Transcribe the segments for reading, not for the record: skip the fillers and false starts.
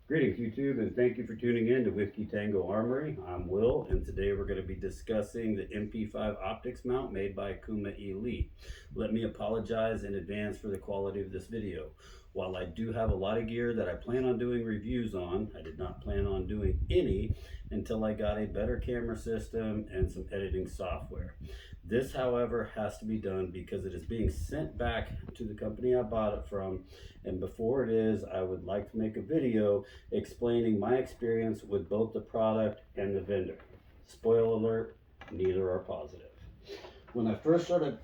Greetings YouTube, and thank you for tuning in to Whiskey Tango Armory. I'm Will, and today we're going to be discussing the MP5 optics mount made by KUMA ELITE. Let me apologize in advance for the quality of this video. While I do have a lot of gear that I plan on doing reviews on, I did not plan on doing any until I got a better camera system and some editing software. This, however, has to be done because it is being sent back to the company I bought it from, and before it is, I would like to make a video explaining my experience with both the product and the vendor. Spoiler alert, neither are positive. When I first started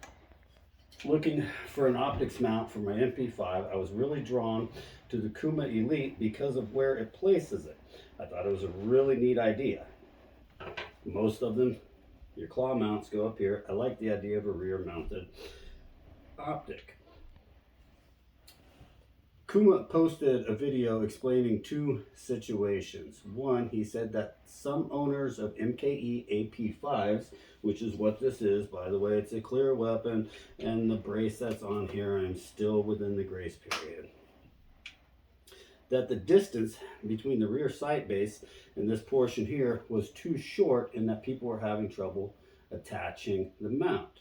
looking for an optics mount for my MP5, I was really drawn to the KUMA ELITE because of where it places it. I thought it was a really neat idea. Most of them, your claw mounts go up here. I like the idea of a rear mounted optic. KUMA posted a video explaining two situations. One, he said that some owners of MKE AP5s, which is what this is, by the way, it's a clear weapon, and the brace that's on here, I'm still within the grace period, that the distance between the rear sight base and this portion here was too short and that people were having trouble attaching the mount.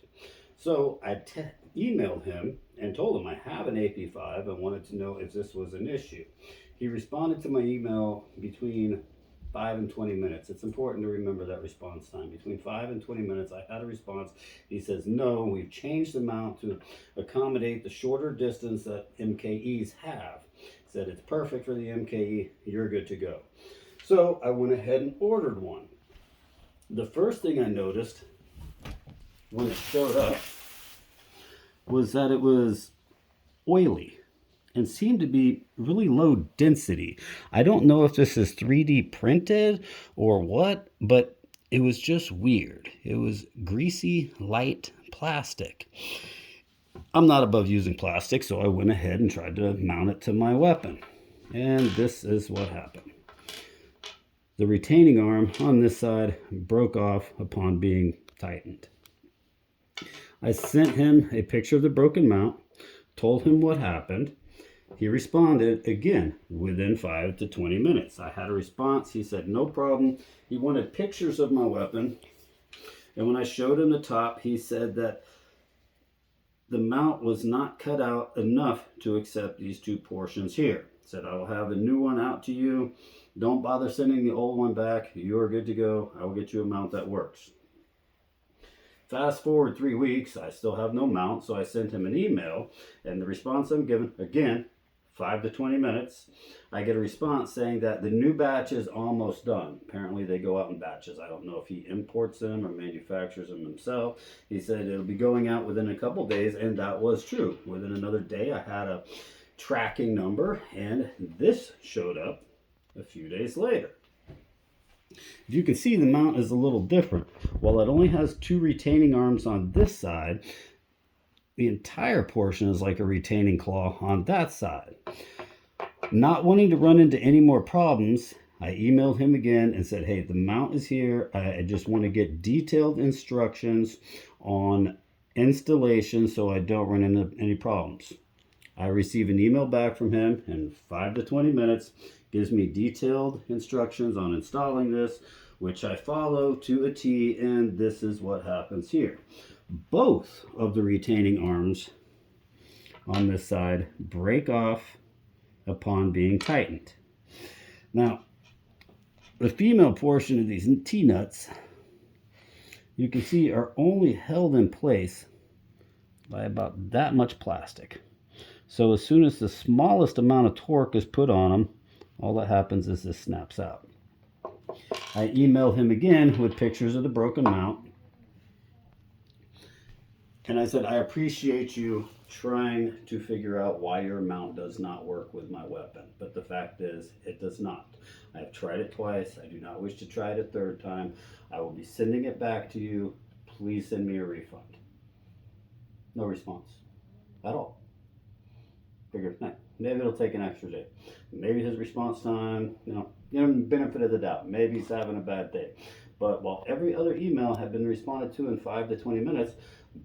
So I emailed him and told him I have an AP5 and wanted to know if this was an issue. He responded to my email between 5 and 20 minutes. It's important to remember that response time. Between 5 and 20 minutes, I had a response. He says, no, we've changed the mount to accommodate the shorter distance that MKEs have. He said, it's perfect for the MKE. You're good to go. So I went ahead and ordered one. The first thing I noticed when it showed up was that it was oily and seemed to be really low density. I don't know if this is 3D printed or what, but it was just weird. It was greasy, light plastic. I'm not above using plastic, so I went ahead and tried to mount it to my weapon. And this is what happened. The retaining arm on this side broke off upon being tightened. I sent him a picture of the broken mount, told him what happened. He responded again within 5 to 20 minutes. I had a response. He said, no problem. He wanted pictures of my weapon. And when I showed him the top, he said that the mount was not cut out enough to accept these two portions here. He said, I will have a new one out to you. Don't bother sending the old one back. You are good to go. I will get you a mount that works. Fast forward 3 weeks, I still have no mount, so I sent him an email, and the response I'm given, again, 5 to 20 minutes, I get a response saying that the new batch is almost done. Apparently they go out in batches. I don't know if he imports them or manufactures them himself. He said it'll be going out within a couple days, and that was true. Within another day, I had a tracking number, and this showed up a few days later. You can see the mount is a little different. While it only has two retaining arms on this side, the entire portion is like a retaining claw on that side. Not wanting to run into any more problems, I emailed him again and said, hey, the mount is here. I just want to get detailed instructions on installation so I don't run into any problems. I receive an email back from him in 5 to 20 minutes, gives me detailed instructions on installing this, which I follow to a T, and this is what happens here. Both of the retaining arms on this side break off upon being tightened. Now, the female portion of these T-nuts, you can see, are only held in place by about that much plastic. So as soon as the smallest amount of torque is put on them, all that happens is this snaps out. I emailed him again with pictures of the broken mount. And I said, I appreciate you trying to figure out why your mount does not work with my weapon. But the fact is, it does not. I've tried it twice. I do not wish to try it a third time. I will be sending it back to you. Please send me a refund. No response at all. Figured, maybe it'll take an extra day. Maybe his response time, benefit of the doubt. Maybe he's having a bad day. But while every other email had been responded to in 5 to 20 minutes,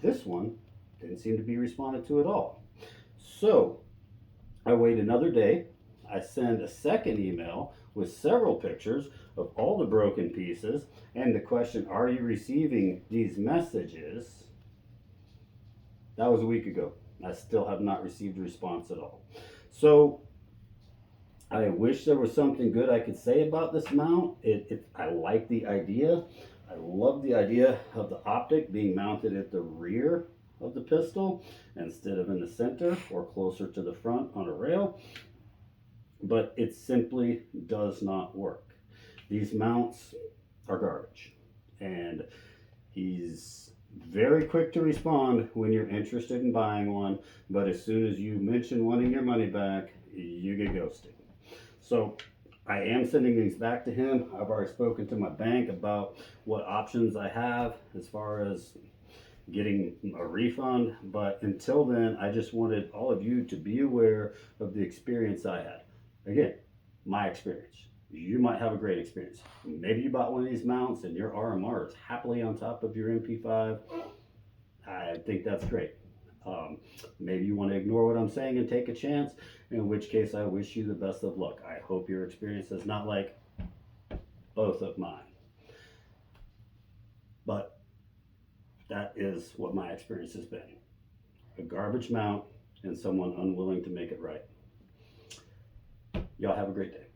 this one didn't seem to be responded to at all. So I wait another day. I send a second email with several pictures of all the broken pieces and the question, are you receiving these messages? That was a week ago. I still have not received a response at all. So I wish there was something good I could say about this mount. I like the idea. I love the idea of the optic being mounted at the rear of the pistol instead of in the center or closer to the front on a rail, but it simply does not work. These mounts are garbage, and he's very quick to respond when you're interested in buying one, but as soon as you mention wanting your money back, you get ghosted. So I am sending these back to him. I've already spoken to my bank about what options I have as far as getting a refund, but until then, I just wanted all of you to be aware of the experience I had. Again, my experience. You might have a great experience. Maybe you bought one of these mounts and your RMR is happily on top of your MP5. I think that's great. Maybe you want to ignore what I'm saying and take a chance, in which case I wish you the best of luck. I hope your experience is not like both of mine. But that is what my experience has been. A garbage mount and someone unwilling to make it right. Y'all have a great day.